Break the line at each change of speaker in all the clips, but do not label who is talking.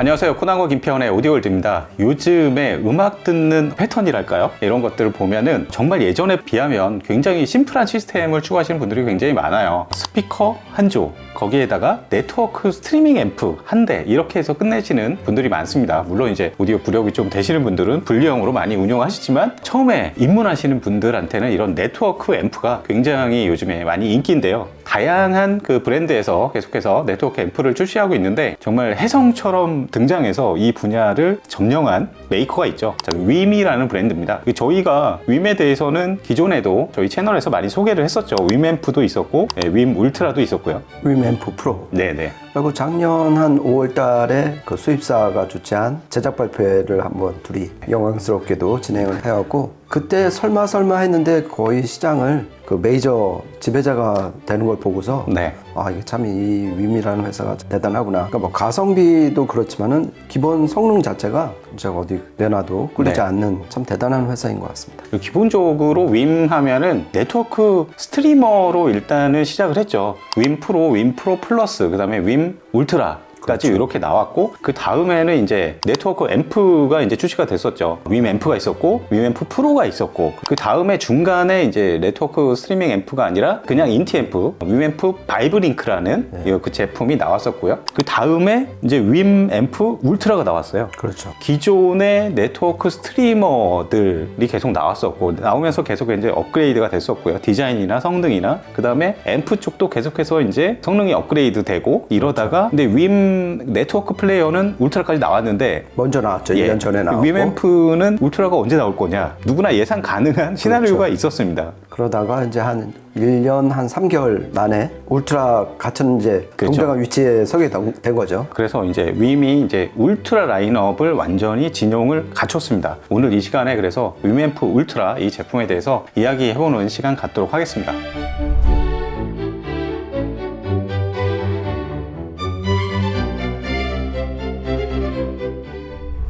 안녕하세요. 코난과 김평원의 오디오월드입니다. 요즘에 음악 듣는 패턴이랄까요? 이런 것들을 보면은 정말 예전에 비하면 굉장히 심플한 시스템을 추구하시는 분들이 굉장히 많아요. 스피커 한 조, 거기에다가 네트워크 스트리밍 앰프 한 대, 이렇게 해서 끝내시는 분들이 많습니다. 물론 이제 오디오 부력이 좀 되시는 분들은 분리형으로 많이 운영하시지만 처음에 입문하시는 분들한테는 이런 네트워크 앰프가 굉장히 요즘에 많이 인기인데요. 다양한 그 브랜드에서 계속해서 네트워크 앰프를 출시하고 있는데 정말 혜성처럼 등장해서 이 분야를 점령한 메이커가 있죠. 윰이라는 브랜드입니다. 저희가 윰에 대해서는 기존에도 저희 채널에서 많이 소개를 했었죠. 윰 앰프도 있었고 윰 울트라도 있었고요.
윰 앰프 프로.
네네.
그리고 작년 한 5월 달에 그 수입사가 주최한 제작 발표회를 한번 둘이 영광스럽게도 진행을 해왔고, 그때 설마 했는데 거의 시장을 그 메이저 지배자가 되는 걸 보고서
네.
아, 이게 참 이 윰이라는 회사가 대단하구나. 그러니까 뭐 가성비도 그렇지만은 기본 성능 자체가 진짜 어디 내놔도 꿀리지
네.
않는 참 대단한 회사인 것 같습니다.
기본적으로 윰 하면은 네트워크 스트리머로 일단은 시작을 했죠. 윰 프로, 윰 프로 플러스, 그 다음에 윰 울트라 까지 이렇게 나왔고, 그 다음에는 이제 네트워크 앰프가 이제 출시가 됐었죠. 윰 앰프가 있었고 윰 앰프 프로가 있었고, 그 다음에 중간에 이제 네트워크 스트리밍 앰프가 아니라 그냥 인티 앰프 윰 앰프 바이브링크라는 그 제품이 나왔었고요. 그 다음에 이제 윰 앰프 울트라가 나왔어요.
그렇죠.
기존의 네트워크 스트리머들이 계속 나왔었고, 나오면서 계속 이제 업그레이드가 됐었고요. 디자인이나 성능이나, 그 다음에 앰프 쪽도 계속해서 이제 성능이 업그레이드 되고 이러다가, 근데 윰 네트워크 플레이어는 울트라까지 나왔는데
먼저 나왔죠. 1년 전에 나왔고.
윰 앰프는 울트라가 언제 나올 거냐, 누구나 예상 가능한 시나리오가 있었습니다.
그러다가 이제 한 1년 한 3개월 만에 울트라 같은 이제
그렇죠.
동등한 위치에 서게 된 거죠.
그래서 이제 윰이 이제 울트라 라인업을 완전히 진용을 갖췄습니다. 오늘 이 시간에 그래서 윰 앰프 울트라 이 제품에 대해서 이야기해보는 시간 갖도록 하겠습니다.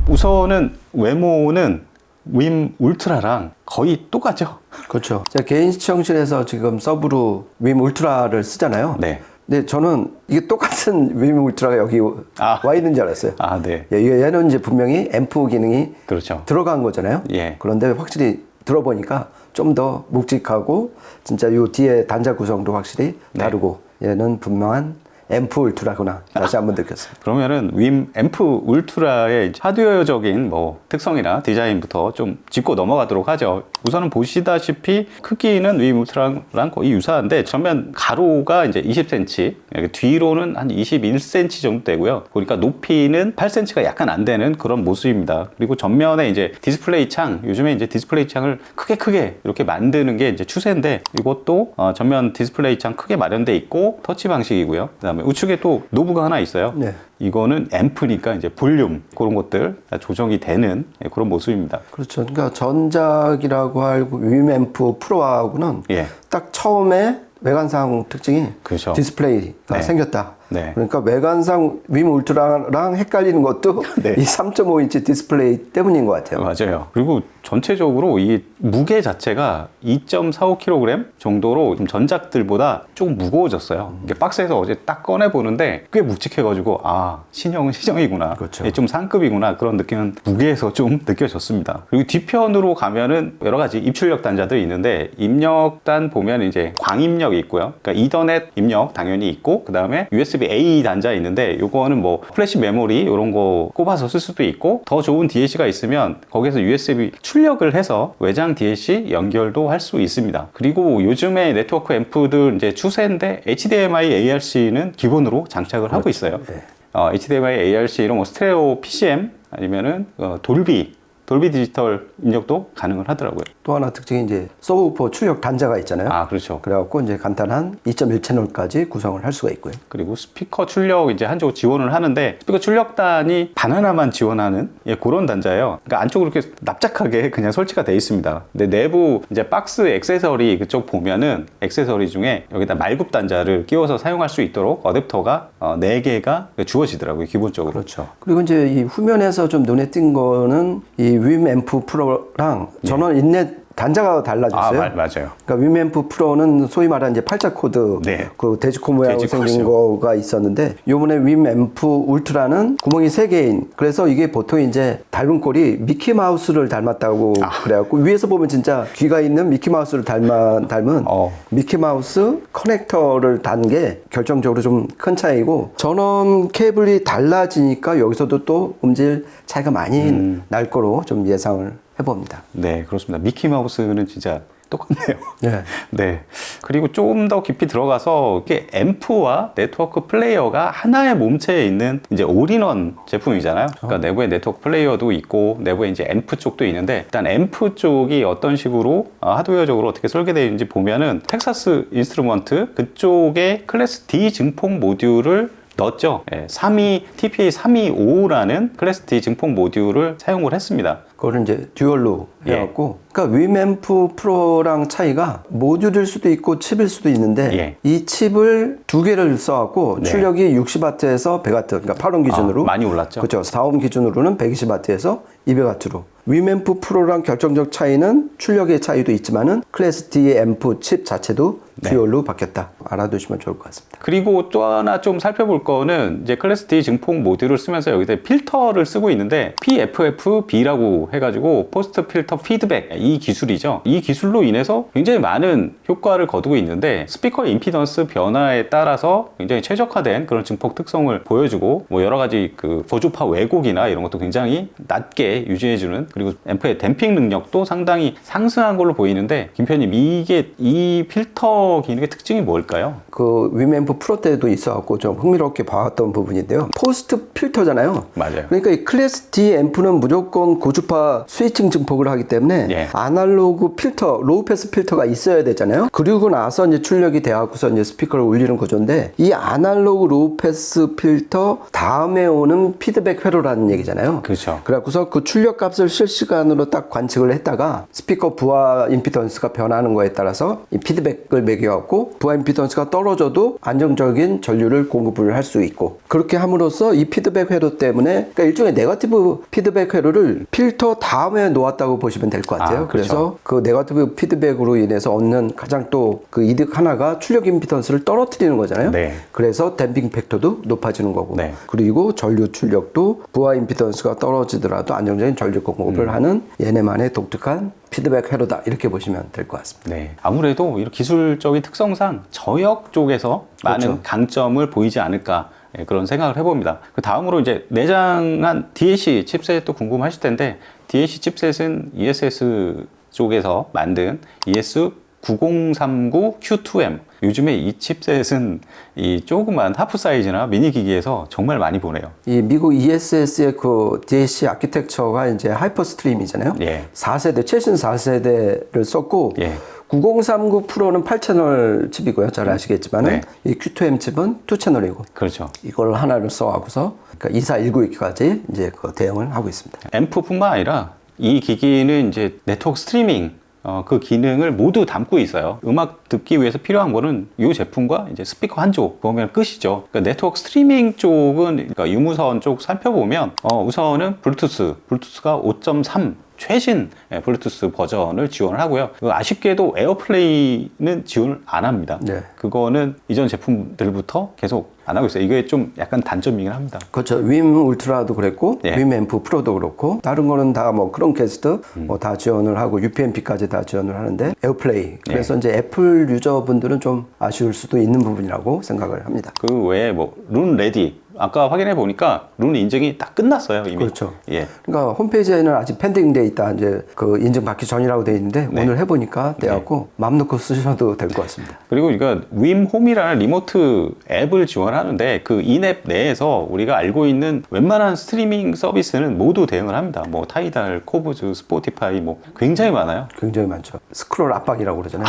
우선은 외모는 윰 울트라랑 거의 똑같죠?
그렇죠. 제가 개인 시청실에서 지금 서브로 윰 울트라를 쓰잖아요.
네.
근데 저는 이게 똑같은 윰 울트라가 여기 와 있는 줄 알았어요.
아, 네.
얘는 이제 분명히 앰프 기능이
그렇죠.
들어간 거잖아요.
예.
그런데 확실히 들어보니까 좀 더 묵직하고 진짜 요 뒤에 단자 구성도 확실히 다르고, 얘는 분명한 앰프 울트라구나 다시 한번 느꼈습니다.
그러면은 윰 앰프 울트라의 하드웨어적인 뭐 특성이나 디자인부터 좀 짚고 넘어가도록 하죠. 우선은 보시다시피 크기는 윰 울트라랑 거의 유사한데, 전면 가로가 이제 20cm, 뒤로는 한 21cm 정도 되고요. 보니까 높이는 8cm가 약간 안 되는 그런 모습입니다. 그리고 전면에 이제 디스플레이 창, 요즘에 이제 디스플레이 창을 크게 이렇게 만드는 게 이제 추세인데, 이것도 전면 디스플레이 창 크게 마련돼 있고 터치 방식이고요. 그다음에 우측에 또 노브가 하나 있어요.
네.
이거는 앰프니까 이제 볼륨, 그런 것들 조정이 되는 그런 모습입니다.
그렇죠. 그러니까 전작이라고 알고 윰 앰프 프로하고는
예.
딱 처음에 외관상 특징이
그렇죠.
디스플레이가
네.
생겼다.
네.
그러니까 외관상 윰 울트라랑 헷갈리는 것도
네.
이 3.5인치 디스플레이 때문인 것 같아요.
맞아요. 그리고 전체적으로 이 무게 자체가 2.45kg 정도로 전작들보다 조금 무거워졌어요. 이게 박스에서 어제 딱 꺼내 보는데 꽤 묵직해가지고, 아, 신형은 신형이구나.
그렇죠.
좀 상급이구나. 그런 느낌은 무게에서 좀 느껴졌습니다. 그리고 뒤편으로 가면은 여러 가지 입출력 단자들이 있는데, 입력단 보면 이제 광입력이 있고요. 그러니까 이더넷 입력 당연히 있고, 그 다음에 USB-A 단자 있는데, 요거는 뭐 플래시 메모리 이런 거 꼽아서 쓸 수도 있고, 더 좋은 DLC가 있으면 거기에서 USB 출력을 해서 외장 DLC 연결도 할 수 있습니다. 그리고 요즘에 네트워크 앰프들 이제 추세인데, HDMI ARC는 기본으로 장착을 하고 있어요.
네.
HDMI ARC 이런 뭐 스테레오 PCM 아니면은 돌비 디지털 입력도 가능을 하더라고요.
또 하나 특징이 이제 서브우퍼 출력 단자가 있잖아요.
아, 그렇죠.
그래갖고 이제 간단한 2.1 채널까지 구성을 할 수가 있고요.
그리고 스피커 출력 이제 한쪽 지원을 하는데, 스피커 출력단이 바나나만 지원하는 그런 단자예요. 그러니까 안쪽으로 이렇게 납작하게 그냥 설치가 되어 있습니다. 근데 내부 이제 박스 액세서리 그쪽 보면은 액세서리 중에 여기다 말굽 단자를 끼워서 사용할 수 있도록 어댑터가 4개가 주어지더라고요, 기본적으로.
그렇죠. 그리고 이제 이 후면에서 좀 눈에 띈 거는 이 윰 앰프 프로랑 전원 인넷 단자가 달라졌어요.
맞아요.
그러니까 위앰프 프로는 소위 말하는 이제 팔자 코드,
네.
그 돼지코 모양으로
돼지코죠.
생긴 거가 있었는데, 요번에 위앰프 울트라는 구멍이 3개인. 그래서 이게 보통 이제 닮은 꼴이 미키 마우스를 닮았다고 그래갖고 위에서 보면 진짜 귀가 있는 미키 마우스를 닮은 미키 마우스 커넥터를 단 게 결정적으로 좀 큰 차이고, 전원 케이블이 달라지니까 여기서도 또 음질 차이가 많이 날 거로 좀 예상을 해봅니다.
네, 그렇습니다. 미키 마우스는 진짜 똑같네요.
네.
네. 그리고 조금 더 깊이 들어가서 이게 앰프와 네트워크 플레이어가 하나의 몸체에 있는 이제 올인원 제품이잖아요. 그러니까 내부에 네트워크 플레이어도 있고 내부에 이제 앰프 쪽도 있는데, 일단 앰프 쪽이 어떤 식으로 하드웨어적으로 어떻게 설계되어 있는지 보면은 텍사스 인스트루먼트 그쪽에 클래스 D 증폭 모듈을 넣었죠. TPA 325라는 클래스 D 증폭 모듈을 사용을 했습니다.
그거를 이제 듀얼로 해갖고, 그러니까 위앰프 프로랑 차이가 모듈일 수도 있고 칩일 수도 있는데, 이 칩을 2개를 써갖고 출력이 60W에서 100W, 그러니까 8옴 기준으로
많이 올랐죠.
그렇죠. 4옴 기준으로는 120W에서 200W로. 위앰프 프로랑 결정적 차이는 출력의 차이도 있지만은 클래스 D 앰프 칩 자체도 듀얼로 바뀌었다. 알아두시면 좋을 것 같습니다.
그리고 또 하나 좀 살펴볼 거는 이제 클래스 D 증폭 모듈을 쓰면서 여기다 필터를 쓰고 있는데, PFFB라고 해가지고 포스트 필터 피드백, 이 기술이죠. 이 기술로 인해서 굉장히 많은 효과를 거두고 있는데, 스피커 임피던스 변화에 따라서 굉장히 최적화된 그런 증폭 특성을 보여주고, 뭐 여러 가지 그 고주파 왜곡이나 이런 것도 굉장히 낮게 유지해주는, 그리고 앰프의 댐핑 능력도 상당히 상승한 걸로 보이는데, 김표님, 이 필터 기능의 특징이 뭘까요?
그 위앰프 프로 때도 있어갖고 좀 흥미롭게 봐왔던 부분인데요. 포스트 필터잖아요.
맞아요.
그러니까 이 클래스 D 앰프는 무조건 고주파 스위칭 증폭을 하기 때문에 아날로그 필터, 로우 패스 필터가 있어야 되잖아요. 그리고 나서 이제 출력이 돼갖고서 이제 스피커를 울리는 구조인데, 이 아날로그 로우 패스 필터 다음에 오는 피드백 회로라는 얘기잖아요.
그렇죠.
그래갖고서 그 출력 값을 실시간으로 딱 관측을 했다가 스피커 부하 임피던스가 변하는 거에 따라서 이 피드백을 매겨갖고 부하 임피던스가 떨어져도 안정적인 전류를 공급을 할 수 있고, 그렇게 함으로써 이 피드백 회로 때문에, 그러니까 일종의 네거티브 피드백 회로를 필터 다음에 놓았다고 보시면 될 것 같아요. 그래서 그 네거티브 피드백으로 인해서 얻는 가장 또 그 이득 하나가 출력 임피던스를 떨어뜨리는 거잖아요. 그래서 댐핑 팩터도 높아지는 거고, 그리고 전류 출력도 부하 임피던스가 떨어지더라도 안정적인 전류 공급을 하는 얘네만의 독특한 피드백 회로다, 이렇게 보시면 될 것 같습니다.
네, 아무래도 이런 기술적인 특성상 저역 쪽에서 많은 강점을 보이지 않을까, 그런 생각을 해봅니다. 그 다음으로 이제 내장한 DAC 칩셋도 궁금하실 텐데, DAC 칩셋은 ESS 쪽에서 만든 ES9039Q2M, 요즘에 이 칩셋은 이 조그만 하프 사이즈나 미니 기기에서 정말 많이 보내요.
이 미국 ESS의 그 DAC 아키텍처가 이제 하이퍼 스트림이잖아요. 4세대, 최신 4세대를 썼고, 9039 프로는 8채널 칩이고요. 잘 아시겠지만 이 Q2M 칩은 2채널이고, 그렇죠. 이걸 하나를 써갖고서 그러니까 2419까지 이제 그 대응을 하고 있습니다.
앰프뿐만 아니라 이 기기는 이제 네트워크 스트리밍 그 기능을 모두 담고 있어요. 음악 듣기 위해서 필요한 거는 이 제품과 이제 스피커 한 쪽 보면 끝이죠. 그러니까 네트워크 스트리밍 쪽은, 그러니까 유무선 쪽 살펴보면 우선은 블루투스가 5.3 최신 블루투스 버전을 지원을 하고요. 아쉽게도 에어플레이는 지원을 안 합니다. 그거는 이전 제품들부터 계속 안 하고 있어요. 이게 좀 약간 단점이긴 합니다.
그렇죠. 윈 울트라도 그랬고, 윈 앰프 프로도 그렇고, 다른 거는 다 뭐 크롬캐스트 뭐 다 지원을 하고 UPnP까지 다 지원을 하는데, 에어플레이. 그래서 이제 애플 유저분들은 좀 아쉬울 수도 있는 부분이라고 생각을 합니다.
그 외에 뭐 룬 레디, 아까 확인해 보니까 룬 인증이 다 끝났어요, 이미.
그렇죠. 그러니까 홈페이지에는 아직 펜딩 돼 있다, 이제 그 인증 받기 전이라고 돼 있는데, 오늘 해보니까 돼갖고 마음 놓고 쓰셔도 될 것 같습니다.
그리고 그러니까 윈홈이라는 리모트 앱을 지원하는데, 그 인앱 내에서 우리가 알고 있는 웬만한 스트리밍 서비스는 모두 대응을 합니다. 뭐 타이달, 코브즈, 스포티파이, 뭐 굉장히 많아요.
굉장히 많죠. 스크롤 압박이라고 그러잖아요.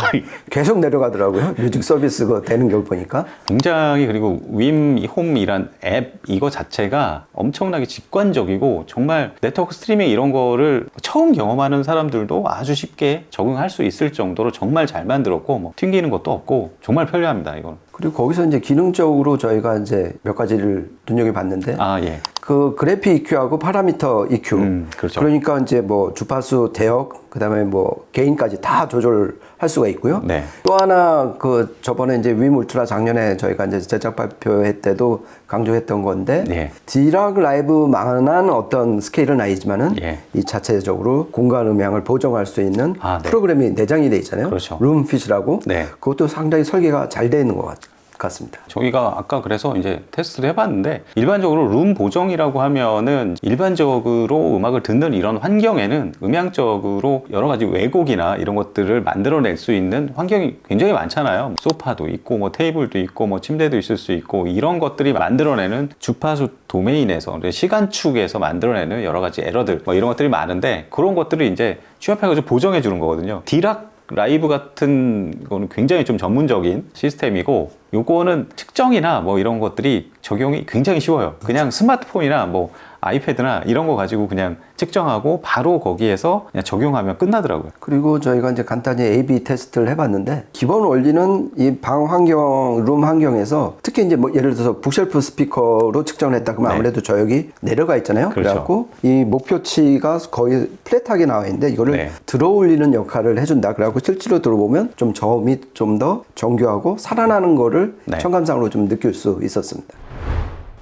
계속 내려가더라고요. 뮤직 서비스가 되는 걸 보니까.
굉장히, 그리고 윈홈이란 앱 이거 자체가 엄청나게 직관적이고, 정말 네트워크 스트리밍 이런 거를 처음 경험하는 사람들도 아주 쉽게 적응할 수 있을 정도로 정말 잘 만들었고, 뭐 튕기는 것도 없고 정말 편리합니다, 이건.
그리고 거기서 이제 기능적으로 저희가 이제 몇 가지를 눈여겨봤는데
아, 예.
그 그래픽 EQ하고 파라미터 EQ.
그렇죠.
그러니까 이제 뭐 주파수 대역, 그다음에 뭐 게인까지 다 조절할 수가 있고요.
네.
또 하나 그 저번에 이제 윈 울트라 작년에 저희가 이제 제작 발표회 때도 강조했던 건데
예.
디락 라이브만한 어떤 스케일은 아니지만은
예.
이 자체적으로 공간 음향을 보정할 수 있는
아, 네.
프로그램이 내장이 돼 있잖아요.
그렇죠.
룸핏이라고.
네.
그것도 상당히 설계가 잘 돼 있는 것 같습니다.
저희가 아까 그래서 이제 테스트도 해봤는데 일반적으로 룸 보정이라고 하면은 일반적으로 음악을 듣는 이런 환경에는 음향적으로 여러 가지 왜곡이나 이런 것들을 만들어낼 수 있는 환경이 굉장히 많잖아요. 소파도 있고 뭐 테이블도 있고 뭐 침대도 있을 수 있고 이런 것들이 만들어내는 주파수 도메인에서 시간축에서 만들어내는 여러 가지 에러들 뭐 이런 것들이 많은데 그런 것들을 이제 취합해가지고 보정해 주는 거거든요. 디락 라이브 같은 거는 굉장히 좀 전문적인 시스템이고 요거는 측정이나 뭐 이런 것들이 적용이 굉장히 쉬워요. 그냥 스마트폰이나 뭐 아이패드나 이런 거 가지고 그냥 측정하고 바로 거기에서 그냥 적용하면 끝나더라고요.
그리고 저희가 이제 간단히 A/B 테스트를 해봤는데 기본 원리는 이 방 환경, 룸 환경에서 특히 이제 뭐 예를 들어서 북쉘프 스피커로 측정을 했다 그러면
네.
아무래도 저역이 내려가 있잖아요.
그렇죠.
그래갖고 이 목표치가 거의 플랫하게 나와 있는데 이거를
네.
들어 올리는 역할을 해준다. 그래갖고 실제로 들어보면 좀 저음이 좀 더 정교하고 살아나는 거를
네.
청감상으로 좀 느낄 수 있었습니다.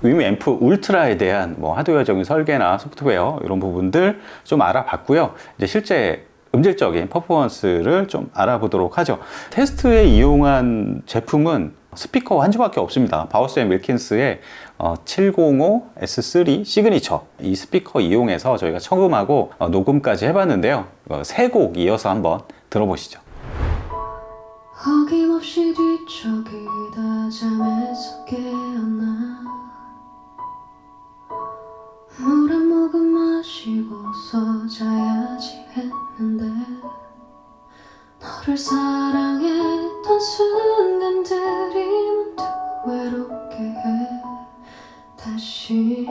윈 앰프 울트라에 대한 뭐 하드웨어적인 설계나 소프트웨어 이런 부분들 좀 알아봤고요. 이제 실제 음질적인 퍼포먼스를 좀 알아보도록 하죠. 테스트에 이용한 제품은 스피커 한 주밖에 없습니다. 바우스 앤 윌킨스의 705 S3 시그니처 이 스피커 이용해서 저희가 청음하고 녹음까지 해봤는데요. 세 곡 이어서 한번 들어보시죠.
어김없이 뒤척이다 잠에서 깨어나 물 한 모금 마시고서 자야지 했는데 너를 사랑했던 순간들이 문득 외롭게 해 다시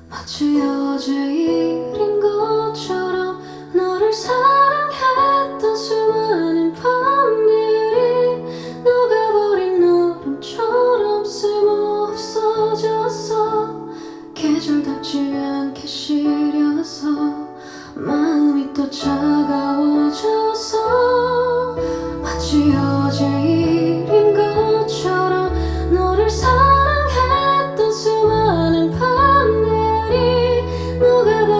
마치 어제 일인 것처럼 너를 사랑했던 수많은 밤들이 녹아버린 얼음처럼 쓸모없어졌어 계절답지 않게 시려서 마음이 또 차가워졌어 마치 어제 일인 것처럼 너를 사랑했던 수많은 밤들이 녹아버린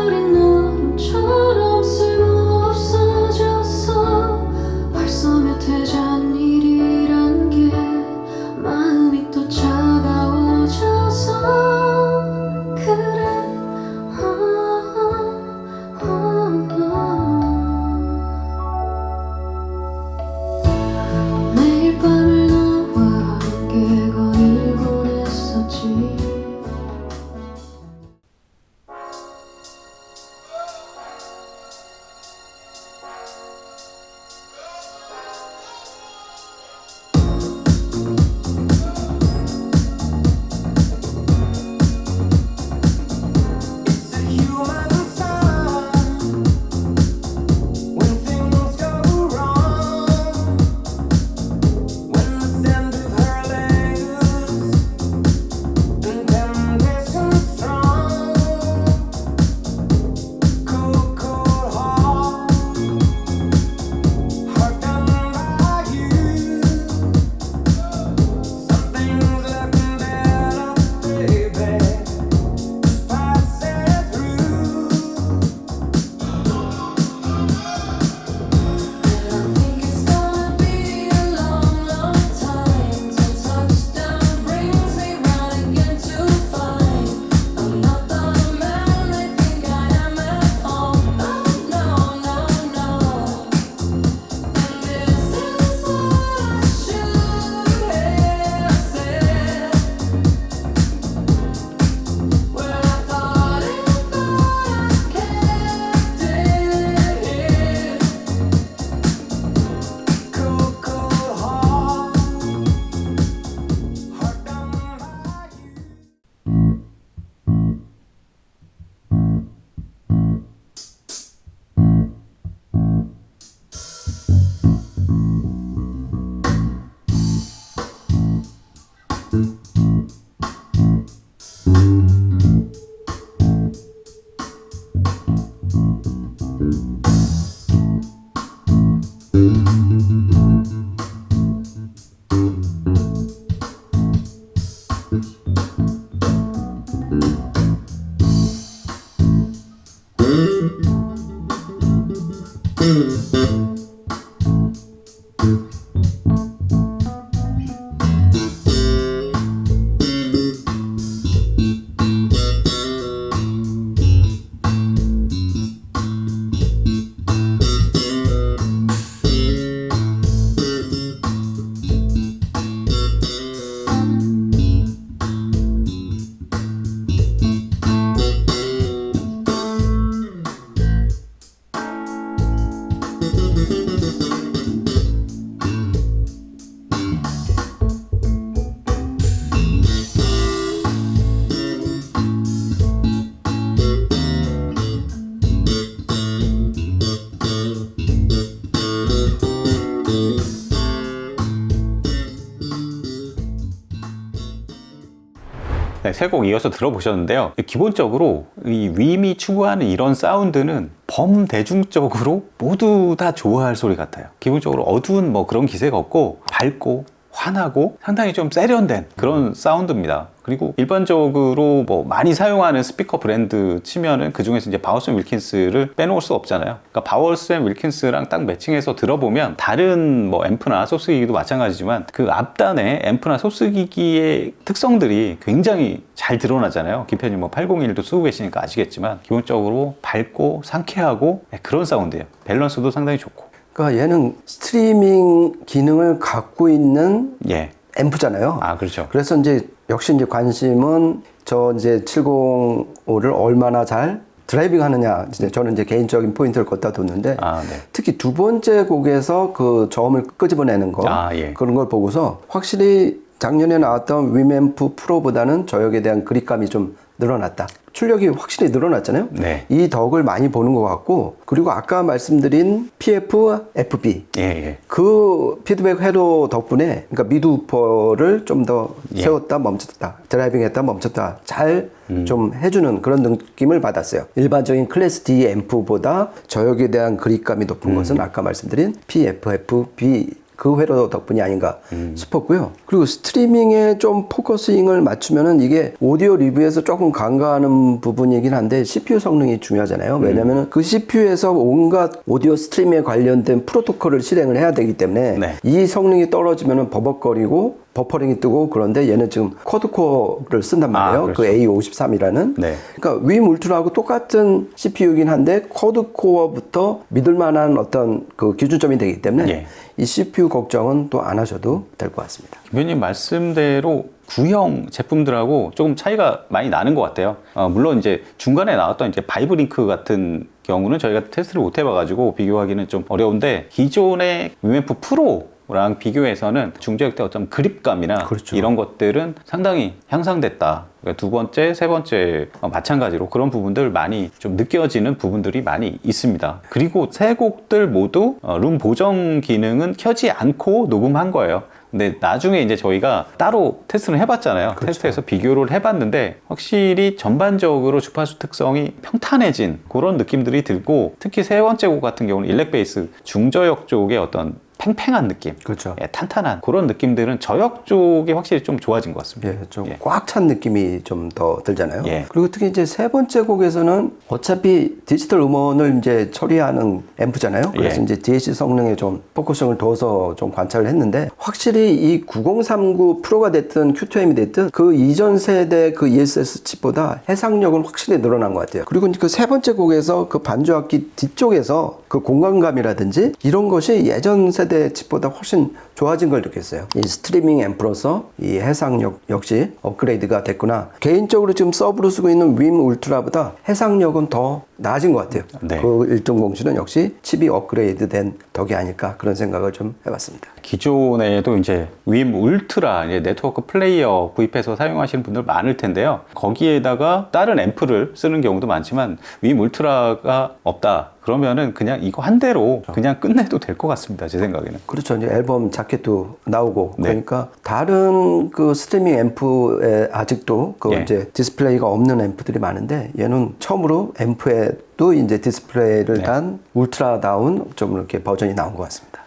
네, 세 곡 이어서 들어보셨는데요. 기본적으로 이 윈이 추구하는 이런 사운드는 범대중적으로 모두 다 좋아할 소리 같아요. 기본적으로 어두운 뭐 그런 기세가 없고 밝고 환하고 상당히 좀 세련된 그런 사운드입니다. 그리고 일반적으로 뭐 많이 사용하는 스피커 브랜드 치면은 그 중에서 이제 바워스 앤 윌킨스를 빼놓을 수 없잖아요. 그러니까 바워스 앤 윌킨스랑 딱 매칭해서 들어보면 다른 뭐 앰프나 소스 기기도 마찬가지지만 그 앞단의 앰프나 소스 기기의 특성들이 굉장히 잘 드러나잖아요. 김편님 뭐 801도 쓰고 계시니까 아시겠지만 기본적으로 밝고 상쾌하고 그런 사운드예요. 밸런스도 상당히 좋고.
그러니까 얘는 스트리밍 기능을 갖고 있는
예.
앰프잖아요.
아, 그렇죠.
그래서 이제 역시 이제 관심은 저 이제 705를 얼마나 잘 드라이빙 하느냐. 이제 저는 이제 개인적인 포인트를 걷다 뒀는데
아, 네.
특히 두 번째 곡에서 그 저음을 끄집어내는 거
아, 예.
그런 걸 보고서 확실히 작년에 나왔던 위앰프 프로보다는 저역에 대한 그립감이 좀 늘어났다. 출력이 확실히 늘어났잖아요.
네.
이 덕을 많이 보는 것 같고, 그리고 아까 말씀드린 PF, FB
예, 예.
그 피드백 회로 덕분에, 그러니까 미드우퍼를 좀 더
예.
세웠다 멈췄다, 드라이빙했다 멈췄다 잘 좀 해주는 그런 느낌을 받았어요. 일반적인 클래스 D 앰프보다 저역에 대한 그립감이 높은 것은 아까 말씀드린 PF, FB 그 회로 덕분이 아닌가 싶었고요. 그리고 스트리밍에 좀 포커싱을 맞추면은 이게 오디오 리뷰에서 조금 간과하는 부분이긴 한데 CPU 성능이 중요하잖아요. 왜냐면은 그 CPU에서 온갖 오디오 스트리밍에 관련된 프로토콜을 실행을 해야 되기 때문에
네.
이 성능이 떨어지면은 버벅거리고 버퍼링이 뜨고, 그런데 얘는 지금 쿼드코어를 쓴단 말이에요.
그렇죠.
그 A53이라는.
네.
그러니까 위 울트라하고 똑같은 CPU이긴 한데 쿼드코어부터 믿을 만한 어떤 그 기준점이 되기 때문에
예.
이 CPU 걱정은 또 안 하셔도 될 것 같습니다.
김현님 말씀대로 구형 제품들하고 조금 차이가 많이 나는 것 같아요. 물론 이제 중간에 나왔던 이제 바이브링크 같은 경우는 저희가 테스트를 못 해봐가지고 비교하기는 좀 어려운데, 기존의 위앰프 프로랑 비교해서는 중저역대 어떤 그립감이나
그렇죠.
이런 것들은 상당히 향상됐다. 그러니까 두 번째, 세 번째 마찬가지로 그런 부분들 많이 좀 느껴지는 부분들이 많이 있습니다. 그리고 세 곡들 모두 룸 보정 기능은 켜지 않고 녹음한 거예요. 근데 나중에 이제 저희가 따로 테스트를 해봤잖아요.
그렇죠.
테스트해서 비교를 해봤는데 확실히 전반적으로 주파수 특성이 평탄해진 그런 느낌들이 들고, 특히 세 번째 곡 같은 경우는 일렉 베이스 중저역 쪽의 어떤 팽팽한 느낌,
그렇죠.
예, 탄탄한 그런 느낌들은 저역 쪽이 확실히 좀 좋아진 것 같습니다.
예, 좀
예.
꽉 찬 느낌이 좀 더 들잖아요.
예.
그리고 특히 이제 세 번째 곡에서는 어차피 디지털 음원을 이제 처리하는 앰프잖아요. 그래서
예.
이제 DAC 성능에 좀 포커싱을 둬서 좀 관찰을 했는데, 확실히 이 9039 프로가 됐든 Q2M이 됐든 그 이전 세대 그 ESS 칩보다 해상력은 확실히 늘어난 것 같아요. 그리고 그 세 번째 곡에서 그 반주악기 뒤쪽에서 그 공간감이라든지 이런 것이 예전 세대 칩보다 훨씬 좋아진 걸 느꼈어요. 이 스트리밍 앰프로서 이 해상력 역시 업그레이드가 됐구나. 개인적으로 지금 서브로 쓰고 있는 윈 울트라보다 해상력은 더 나아진 것 같아요.
네.
그 1.0C는 역시 칩이 업그레이드 된 덕이 아닐까, 그런 생각을 좀 해봤습니다.
기존에도 이제 윈 울트라 이제 네트워크 플레이어 구입해서 사용하시는 분들 많을 텐데요. 거기에다가 다른 앰프를 쓰는 경우도 많지만 윈 울트라가 없다. 그러면은 그냥 이거 한 대로 그냥 끝내도 될 것 같습니다. 제 생각에는.
그렇죠. 이제 앨범 자켓도 나오고,
네.
그러니까 다른 그 스트리밍 앰프에 아직도 그
예.
이제 디스플레이가 없는 앰프들이 많은데, 얘는 처음으로 앰프에도 이제 디스플레이를
네.
단 울트라다운 좀 이렇게 버전이 나온 것 같습니다.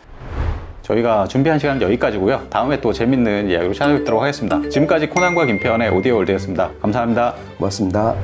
저희가 준비한 시간은 여기까지고요. 다음에 또 재밌는 이야기로 찾아뵙도록 하겠습니다. 지금까지 코난과 김태현의 오디오 월드였습니다. 감사합니다.
고맙습니다.